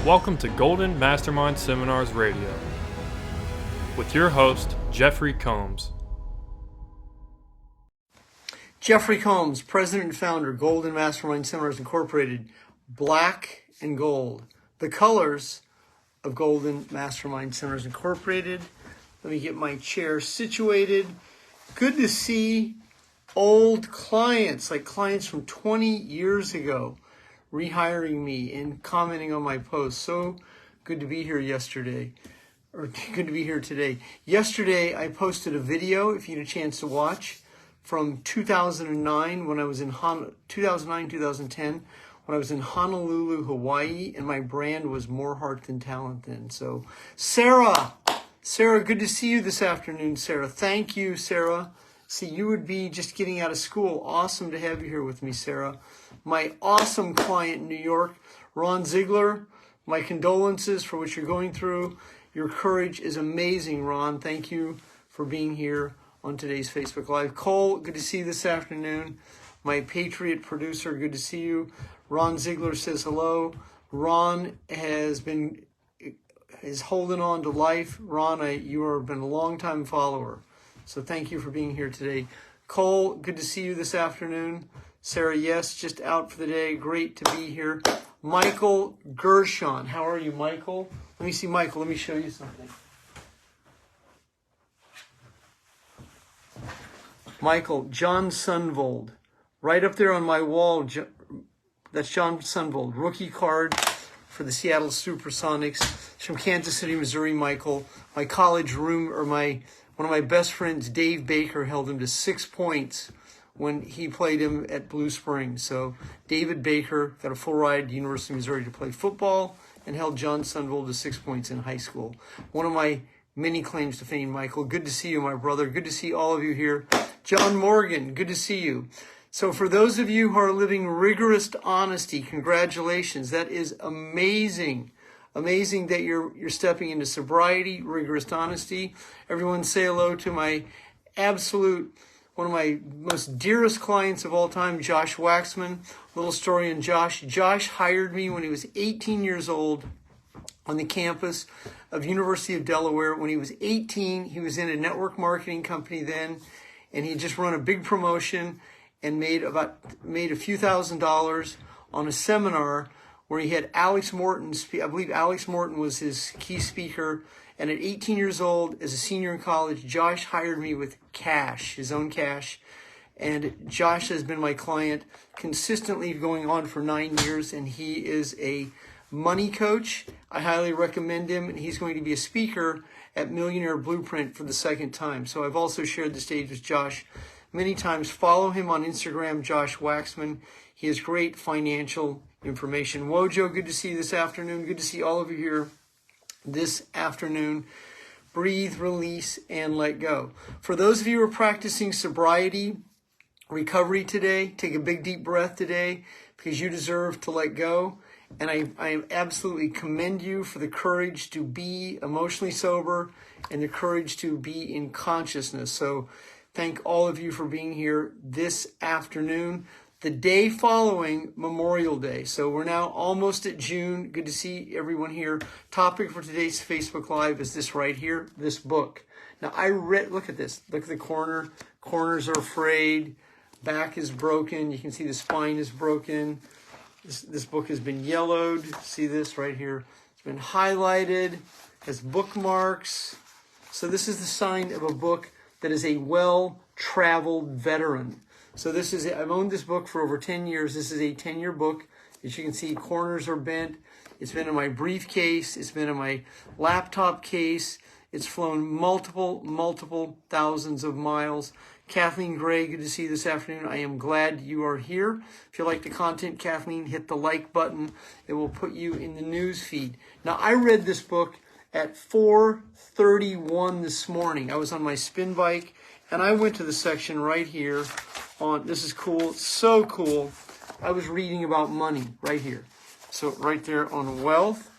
Welcome to Golden Mastermind Seminars Radio with your host, Jeffrey Combs. Jeffery Combs, president and founder, Golden Mastermind Seminars Incorporated, black and gold, the colors of Golden Mastermind Seminars Incorporated. Let me get my chair situated. Good to see old clients, like clients from 20 years ago, rehiring me and commenting on my posts. So good to be here today. Yesterday, I posted a video, if you had a chance to watch, from 2009, when I was in 2010, when I was in Honolulu, Hawaii, and my brand was More Heart Than Talent then. So, Sarah, good to see you this afternoon, Sarah. Thank you, Sarah. See, you would be just getting out of school. Awesome to have you here with me, Sarah. My awesome client in New York, Ron Ziegler, my condolences for what you're going through. Your courage is amazing, Ron. Thank you for being here on today's Facebook Live. Cole, good to see you this afternoon. My Patriot producer, good to see you. Ron Ziegler says hello. Ron is holding on to life. Ron, you have been a long-time follower. So thank you for being here today. Cole, good to see you this afternoon. Sarah, yes, just out for the day. Great to be here. Michael Gershon, how are you, Michael? Let me see, Michael. Let me show you something. Michael, John Sunvold, right up there on my wall. That's John Sunvold, rookie card for the Seattle Supersonics. He's from Kansas City, Missouri, Michael. My college room, or one of my best friends, Dave Baker, held him to 6 points when he played him at Blue Springs. So David Baker got a full ride to University of Missouri to play football and held John Sunvold to 6 points in high school. One of my many claims to fame, Michael. Good to see you, my brother. Good to see all of you here. John Morgan, good to see you. So for those of you who are living rigorous honesty, congratulations. That is amazing. Amazing that you're stepping into sobriety, rigorous honesty. Everyone say hello to my one of my most dearest clients of all time, Josh Waxman. Little story on Josh. Josh hired me when he was 18 years old on the campus of University of Delaware. When he was 18, he was in a network marketing company then, and he just run a big promotion and made a few $1,000s on a seminar where he had Alex Morton. I believe Alex Morton was his key speaker. And at 18 years old, as a senior in college, Josh hired me with cash, his own cash. And Josh has been my client consistently going on for 9 years, and he is a money coach. I highly recommend him, and he's going to be a speaker at Millionaire Blueprint for the second time. So I've also shared the stage with Josh many times. Follow him on Instagram, Josh Waxman. He has great financial information. Wojo, good to see you this afternoon. Good to see all of you here this afternoon. Breathe, release, and let go. For those of you who are practicing sobriety, recovery today, take a big deep breath today because you deserve to let go. And I absolutely commend you for the courage to be emotionally sober and the courage to be in consciousness. So thank all of you for being here this afternoon, the day following Memorial Day. So we're now almost at June. Good to see everyone here. Topic for today's Facebook Live is this right here, this book. Now look at this. Look at the corner. Corners are frayed. Back is broken. You can see the spine is broken. This book has been yellowed. See this right here? It's been highlighted, has bookmarks. So this is the sign of a book that is a well-traveled veteran. So I've owned this book for over 10 years. This is a 10-year book. As you can see, corners are bent. It's been in my briefcase. It's been in my laptop case. It's flown multiple thousands of miles. Kathleen Gray, good to see you this afternoon. I am glad you are here. If you like the content, Kathleen, hit the like button. It will put you in the news feed. Now, I read this book at 4:31 this morning. I was on my spin bike, and I went to the section right here on, this is cool, so cool. I was reading about money right here. So right there on wealth,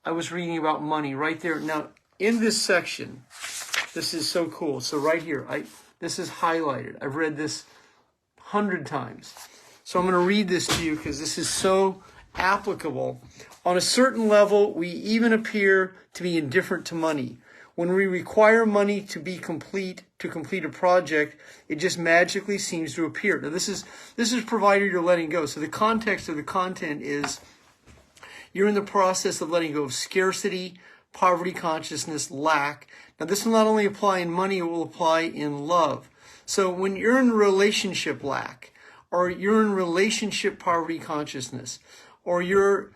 I was reading about money right there. Now, in this section, this is so cool. So right here, this is highlighted. I've read this 100 times. So I'm going to read this to you because this is so applicable. On a certain level, we even appear to be indifferent to money. When we require money to complete a project, it just magically seems to appear. Now, this is provided you're letting go. So the context of the content is you're in the process of letting go of scarcity, poverty consciousness, lack. Now, this will not only apply in money, it will apply in love. So when you're in relationship lack, or you're in relationship poverty consciousness, or you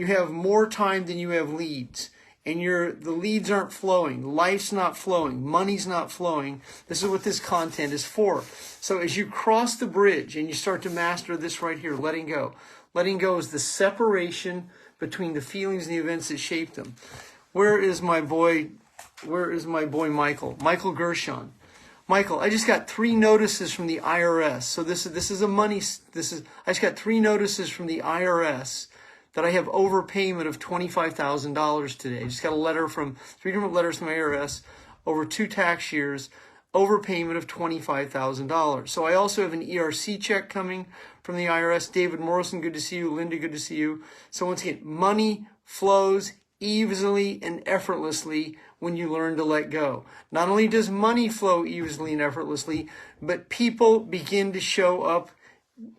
have more time than you have leads, and the leads aren't flowing, life's not flowing, money's not flowing, this is what this content is for. So as you cross the bridge and you start to master this right here, letting go. Letting go is the separation between the feelings and the events that shape them. Where is my boy Michael? Michael Gershon. Michael, I just got 3 notices from the IRS. So I just got 3 notices from the IRS that I have overpayment of $25,000 today. I just got a letter 3 different letters from IRS over 2 tax years, overpayment of $25,000. So I also have an ERC check coming from the IRS. David Morrison, good to see you. Linda, good to see you. So once again, money flows easily and effortlessly when you learn to let go. Not only does money flow easily and effortlessly, but people begin to show up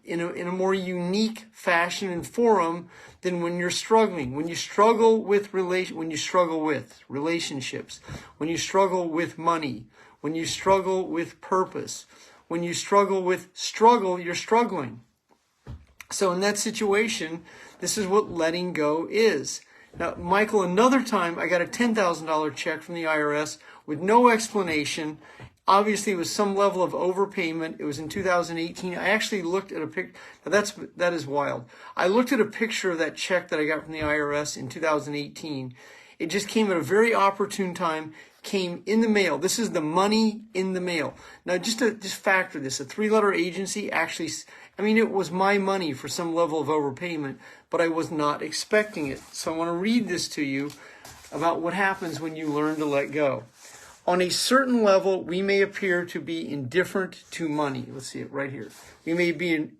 in a more unique fashion and forum than when you're struggling. When you struggle with relationships, when you struggle with money, when you struggle with purpose, when you struggle with struggle, you're struggling. So in that situation, this is what letting go is. Now, Michael, another time I got a $10,000 check from the IRS with no explanation. Obviously, it was some level of overpayment. It was in 2018. I actually looked at a picture. That is wild. I looked at a picture of that check that I got from the IRS in 2018. It just came at a very opportune time, came in the mail. This is the money in the mail. Now, just factor this. A 3-letter agency actually, it was my money for some level of overpayment, but I was not expecting it. So I want to read this to you about what happens when you learn to let go. On a certain level, we may appear to be indifferent to money. Let's see it right here. We may be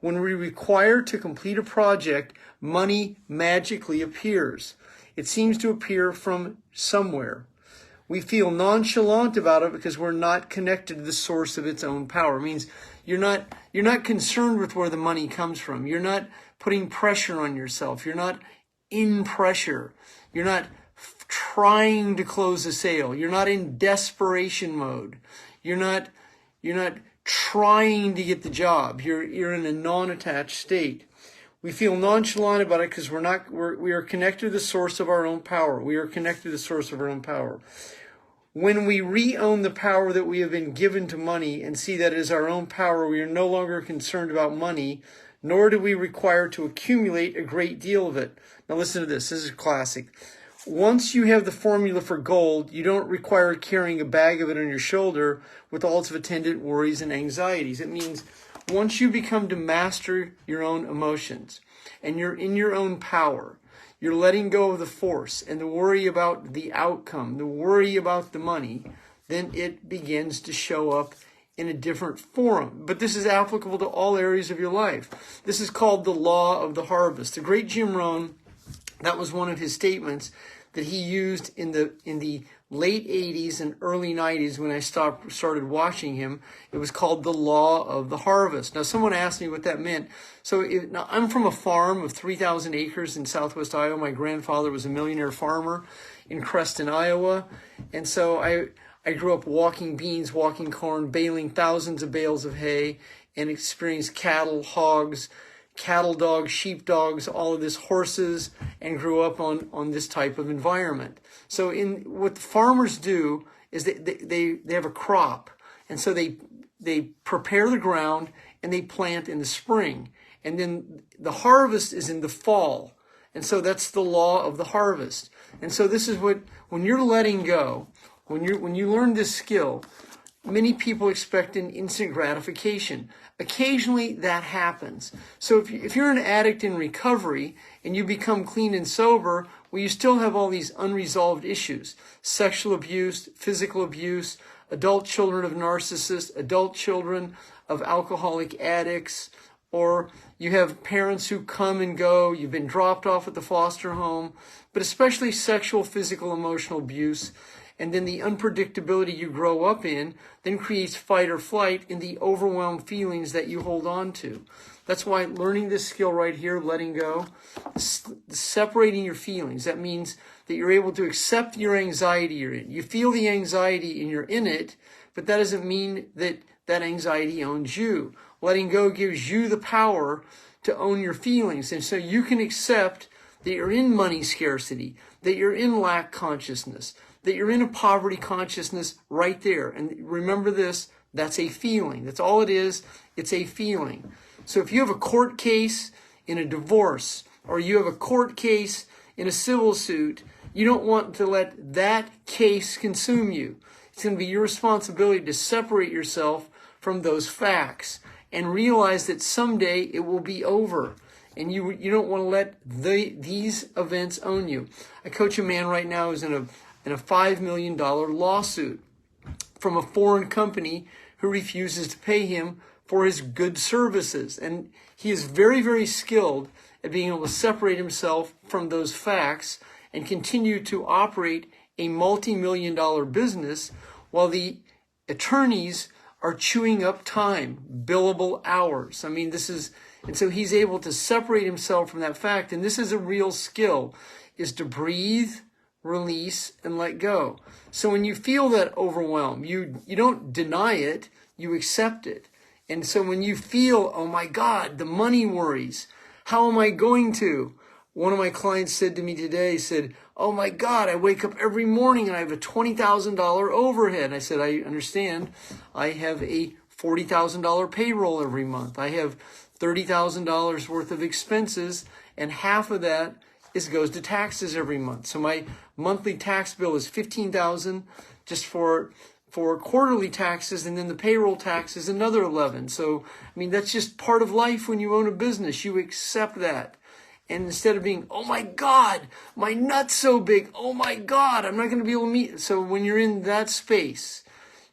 when we require to complete a project, money magically appears. It seems to appear from somewhere. We feel nonchalant about it because we're not connected to the source of its own power. It means you're not concerned with where the money comes from. You're not putting pressure on yourself. You're not in pressure. You're not trying to close a sale. You're not in desperation mode. You're not trying to get the job. You're in a non-attached state. We feel nonchalant about it because we are connected to the source of our own power. We are connected to the source of our own power. When we re-own the power that we have been given to money and see that as our own power, we are no longer concerned about money, nor do we require to accumulate a great deal of it. Now listen to this. This is classic. Once you have the formula for gold, you don't require carrying a bag of it on your shoulder with all its attendant worries and anxieties. It means once you become to master your own emotions and you're in your own power, you're letting go of the force and the worry about the outcome, the worry about the money, then it begins to show up in a different form. But this is applicable to all areas of your life. This is called the law of the harvest. The great Jim Rohn, that was one of his statements that he used in the late 80s and early 90s when I started watching him. It was called the law of the harvest. Now, someone asked me what that meant. Now I'm from a farm of 3,000 acres in southwest Iowa. My grandfather was a millionaire farmer in Creston, Iowa. And so I grew up walking beans, walking corn, baling thousands of bales of hay, and experienced cattle, hogs, cattle dogs, sheep dogs, all of this, horses, and grew up on this type of environment. So what the farmers do is they have a crop, and so they prepare the ground and they plant in the spring, and then the harvest is in the fall. And so that's the law of the harvest. And so this is when you're letting go, when you learn this skill, many people expect an instant gratification. Occasionally that happens. So if you're an addict in recovery and you become clean and sober, well, you still have all these unresolved issues. Sexual abuse, physical abuse, adult children of narcissists, adult children of alcoholic addicts, or you have parents who come and go, you've been dropped off at the foster home, but especially sexual, physical, emotional abuse, and then the unpredictability you grow up in then creates fight or flight in the overwhelmed feelings that you hold on to. That's why learning this skill right here, letting go, separating your feelings, that means that you're able to accept your anxiety you're in. You feel the anxiety and you're in it, but that doesn't mean that that anxiety owns you. Letting go gives you the power to own your feelings. And so you can accept that you're in money scarcity, that you're in lack consciousness, that you're in a poverty consciousness right there. And remember this, that's a feeling. That's all it is. It's a feeling. So if you have a court case in a divorce, or you have a court case in a civil suit, you don't want to let that case consume you. It's going to be your responsibility to separate yourself from those facts and realize that someday it will be over. And you don't want to let these events own you. I coach a man right now who's in a $5 million lawsuit from a foreign company who refuses to pay him for his good services. And he is very, very skilled at being able to separate himself from those facts and continue to operate a multi-million-dollar business while the attorneys are chewing up time, billable hours. I mean, and so he's able to separate himself from that fact. And this is a real skill, is to breathe, release, and let go. So when you feel that overwhelm, you don't deny it, you accept it. And so when you feel, oh my God, the money worries, how am I going to? One of my clients said to me today, oh my God, I wake up every morning and I have a $20,000 overhead. I said, I understand. I have a $40,000 payroll every month. I have $30,000 worth of expenses, and half of that goes to taxes every month. So my monthly tax bill is $15,000 just for quarterly taxes, and then the payroll tax is another $11,000. So, I mean, that's just part of life when you own a business. You accept that. And instead of being, oh my God, my nut's so big, oh my God, I'm not going to be able to meet. So when you're in that space,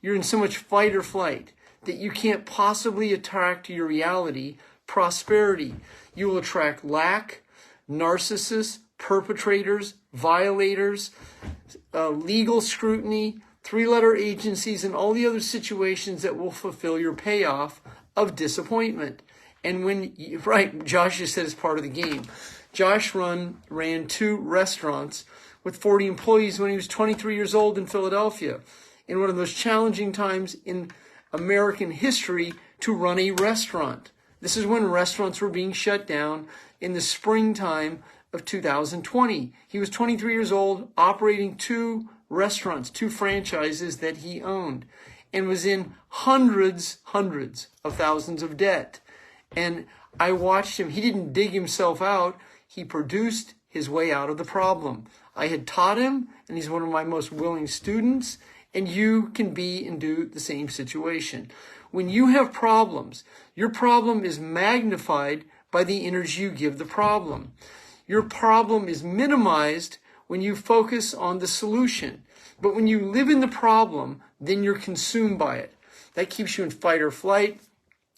you're in so much fight or flight that you can't possibly attract to your reality prosperity. You will attract lack, narcissists, perpetrators, violators, legal scrutiny, three-letter agencies, and all the other situations that will fulfill your payoff of disappointment. And right, Josh just said it's part of the game. Josh ran 2 restaurants with 40 employees when he was 23 years old in Philadelphia, in one of the most challenging times in American history to run a restaurant. This is when restaurants were being shut down in the springtime of 2020. He was 23 years old, operating 2 restaurants, 2 franchises that he owned, and was in hundreds of thousands of debt. And I watched him. He didn't dig himself out. He produced his way out of the problem. I had taught him, and he's one of my most willing students, and you can be and do the same situation. When you have problems, your problem is magnified by the energy you give the problem. Your problem is minimized when you focus on the solution. But when you live in the problem, then you're consumed by it. That keeps you in fight or flight,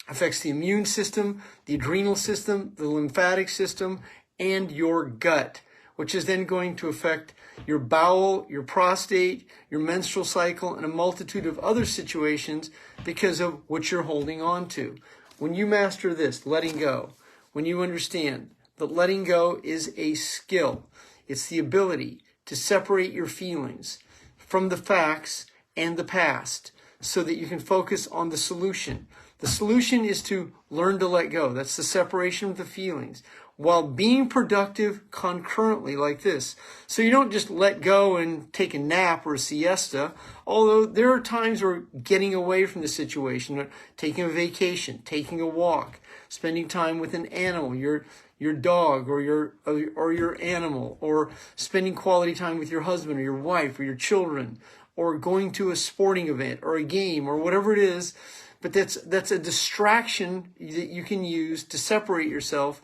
affects the immune system, the adrenal system, the lymphatic system, and your gut, which is then going to affect your bowel, your prostate, your menstrual cycle, and a multitude of other situations because of what you're holding on to. When you master this, letting go, when you understand that letting go is a skill, it's the ability to separate your feelings from the facts and the past so that you can focus on the solution. The solution is to learn to let go. That's the separation of the feelings while being productive concurrently like this. So you don't just let go and take a nap or a siesta, although there are times where getting away from the situation, taking a vacation, taking a walk, spending time with an animal, your dog or your animal, or spending quality time with your husband or your wife or your children, or going to a sporting event or a game or whatever it is. But that's a distraction that you can use to separate yourself.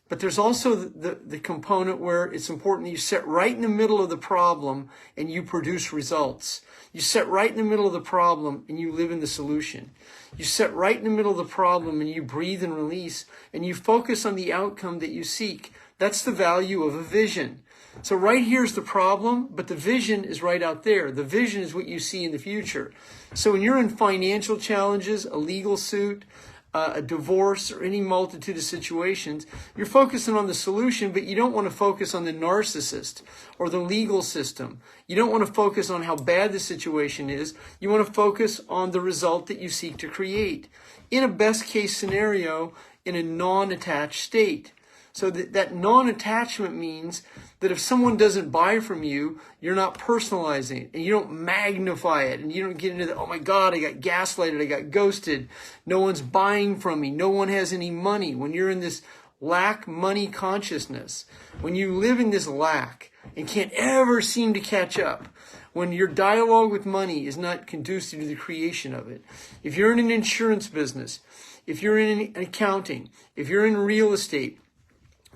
But there's also the component where it's important that you sit right in the middle of the problem and you produce results. You sit right in the middle of the problem and you live in the solution. You sit right in the middle of the problem and you breathe and release and you focus on the outcome that you seek. That's the value of a vision. So right here's the problem, but the vision is right out there. The vision is what you see in the future. So when you're in financial challenges, a legal suit, a divorce, or any multitude of situations, you're focusing on the solution, but you don't want to focus on the narcissist or the legal system. You don't want to focus on how bad the situation is. You want to focus on the result that you seek to create in a best case scenario in a non-attached state. So that non-attachment means that if someone doesn't buy from you, you're not personalizing it and you don't magnify it and you don't get into the, oh my God, I got gaslighted, I got ghosted, no one's buying from me, no one has any money. When you're in this lack money consciousness, when you live in this lack and can't ever seem to catch up, when your dialogue with money is not conducive to the creation of it, if you're in an insurance business, if you're in accounting, if you're in real estate,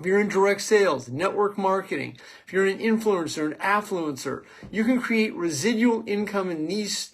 if you're in direct sales, network marketing, if you're an influencer, an affluencer, you can create residual income in these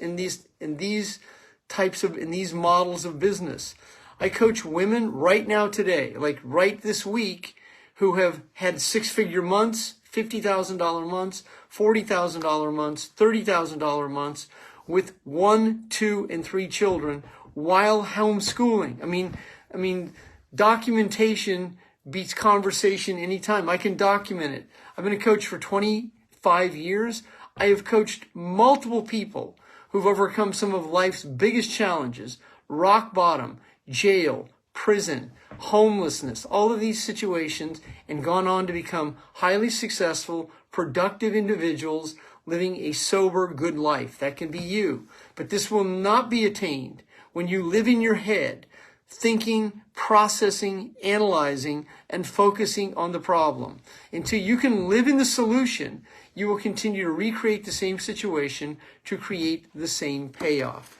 models of business. I coach women right now today, like right this week, who have had six-figure months, $50,000 months, $40,000 months, $30,000 months with 1, 2, and 3 children while homeschooling. I mean, documentation beats conversation anytime. I can document it. I've been a coach for 25 years. I have coached multiple people who've overcome some of life's biggest challenges: rock bottom, jail, prison, homelessness, all of these situations, and gone on to become highly successful, productive individuals living a sober, good life. That can be you. But this will not be attained when you live in your head, thinking, processing, analyzing, and focusing on the problem. Until you can live in the solution, you will continue to recreate the same situation to create the same payoff.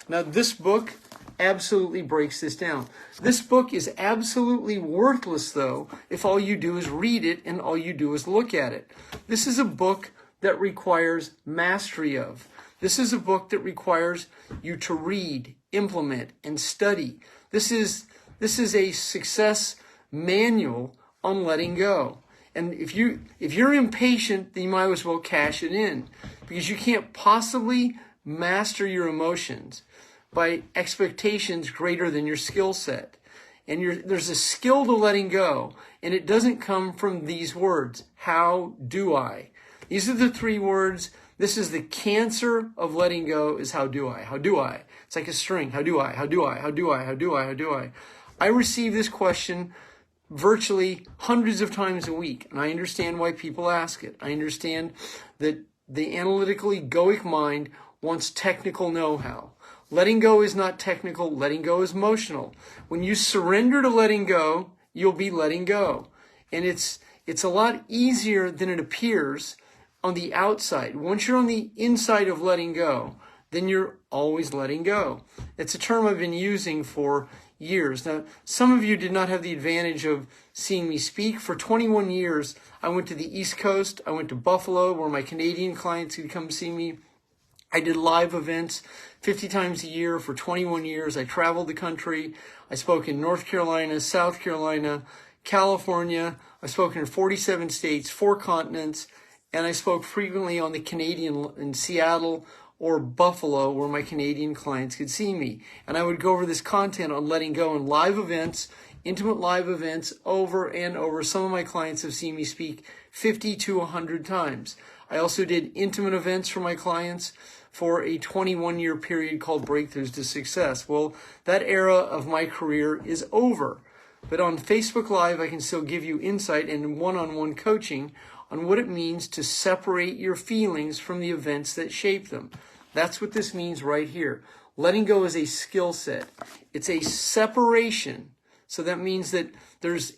Now, this book absolutely breaks this down. This book is absolutely worthless, though, if all you do is read it and all you do is look at it. This is a book that requires mastery of. This is a book that requires you to read, implement, and study. This is a success manual on letting go. And if you're impatient, then you might as well cash it in, because you can't possibly master your emotions by expectations greater than your skill set. And there's a skill to letting go, and it doesn't come from these words. How do I? These are the 3 words. This is the cancer of letting go, is how do I? How do I? It's like a string. How do I? How do I? How do I? How do I? How do I? I receive this question virtually hundreds of times a week, and I understand why people ask it. I understand that the analytical egoic mind wants technical know-how. Letting go is not technical. Letting go is emotional. When you surrender to letting go, you'll be letting go. And it's a lot easier than it appears on the outside. Once you're on the inside of letting go, then you're always letting go. It's a term I've been using for years. Now, some of you did not have the advantage of seeing me speak. For 21 years, I went to the East Coast. I went to Buffalo, where my Canadian clients could come see me. I did live events 50 times a year for 21 years. I traveled the country. I spoke in North Carolina, South Carolina, California. I spoke in 47 states, 4 continents, and I spoke frequently on the Canadian in Seattle or Buffalo, where my Canadian clients could see me. And I would go over this content on letting go in live events, intimate live events, over and over. Some of my clients have seen me speak 50 to 100 times. I also did intimate events for my clients for a 21-year period called Breakthroughs to Success. Well, that era of my career is over. But on Facebook Live, I can still give you insight and one-on-one coaching on what it means to separate your feelings from the events that shape them. That's what this means right here. Letting go is a skill set. It's a separation. So that means that there's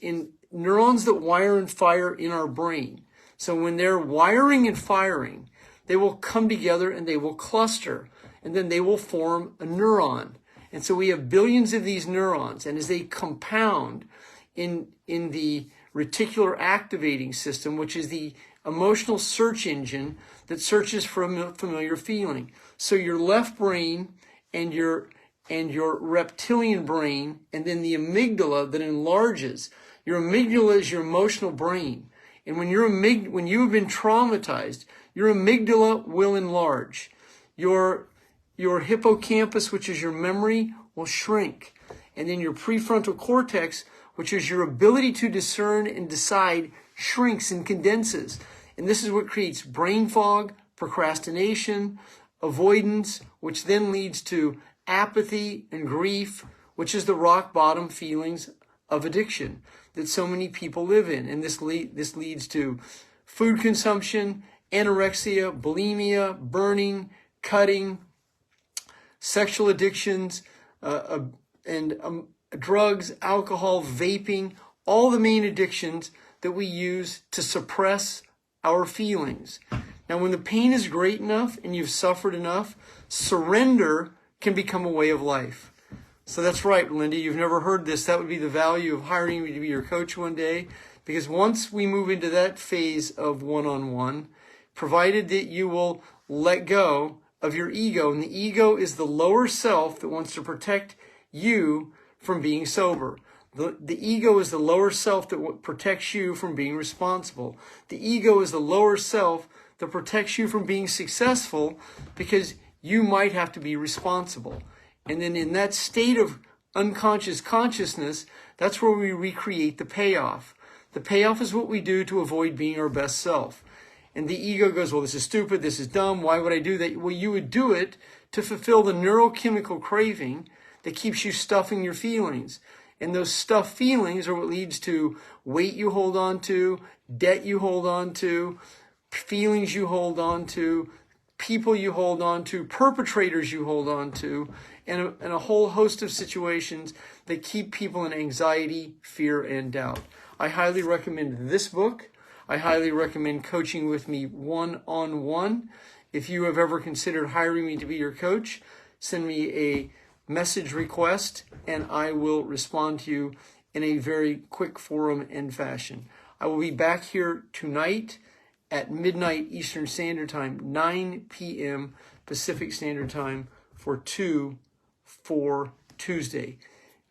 neurons that wire and fire in our brain. So when they're wiring and firing, they will come together and they will cluster, and then they will form a neuron. And so we have billions of these neurons, and as they compound in the reticular activating system, which is the emotional search engine that searches for a familiar feeling. So your left brain and your reptilian brain, and then the amygdala that enlarges. Your amygdala is your emotional brain. And when you have been traumatized, your amygdala will enlarge. Your hippocampus, which is your memory, will shrink. And then your prefrontal cortex, which is your ability to discern and decide, shrinks and condenses. And this is what creates brain fog, procrastination, avoidance, which then leads to apathy and grief, which is the rock bottom feelings of addiction that so many people live in. And this leads to food consumption, anorexia, bulimia, burning, cutting, sexual addictions, and drugs, alcohol, vaping, all the main addictions that we use to suppress our feelings. Now, when the pain is great enough and you've suffered enough, surrender can become a way of life. So that's right, Linda, you've never heard this. That would be the value of hiring me to be your coach one day, because once we move into that phase of one-on-one, provided that you will let go of your ego, and the ego is the lower self that wants to protect you from being sober. The ego is the lower self that protects you from being responsible. The ego is the lower self that protects you from being successful because you might have to be responsible. And then in that state of unconscious consciousness, that's where we recreate the payoff. The payoff is what we do to avoid being our best self. And the ego goes, well, this is stupid, this is dumb, why would I do that? Well, you would do it to fulfill the neurochemical craving that keeps you stuffing your feelings. And those stuffed feelings are what leads to weight you hold on to, debt you hold on to, feelings you hold on to, people you hold on to, perpetrators you hold on to, and a whole host of situations that keep people in anxiety, fear, and doubt. I highly recommend this book. I highly recommend coaching with me one-on-one. If you have ever considered hiring me to be your coach, send me a message request and I will respond to you in a very quick forum and fashion. I will be back here tonight at midnight Eastern Standard Time, 9 p.m. Pacific Standard Time for Tuesday.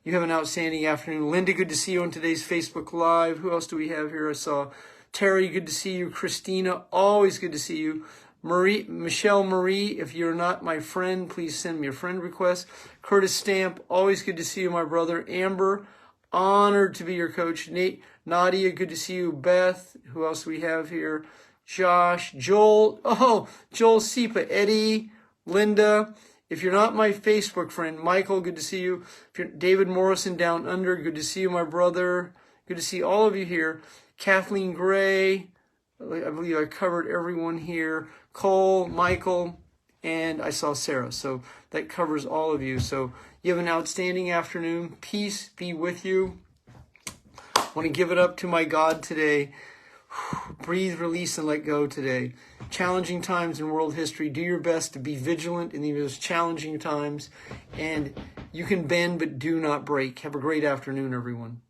You have an outstanding afternoon. Linda, good to see you on today's Facebook Live. Who else do we have here? I saw Terry, good to see you. Christina, always good to see you. Michelle Marie, if you're not my friend, please send me a friend request. Curtis Stamp, always good to see you, my brother. Amber, honored to be your coach. Nate, Nadia, good to see you. Beth, who else do we have here? Josh, Joel, Joel Sipa, Eddie, Linda. If you're not my Facebook friend, Michael, good to see you. If you're David Morrison down under, good to see you, my brother. Good to see all of you here. Kathleen Gray, I believe I covered everyone here. Cole, Michael, and I saw Sarah. So that covers all of you. So you have an outstanding afternoon. Peace be with you. I want to give it up to my God today. Breathe, release, and let go today. Challenging times in world history. Do your best to be vigilant in these challenging times. And you can bend, but do not break. Have a great afternoon, everyone.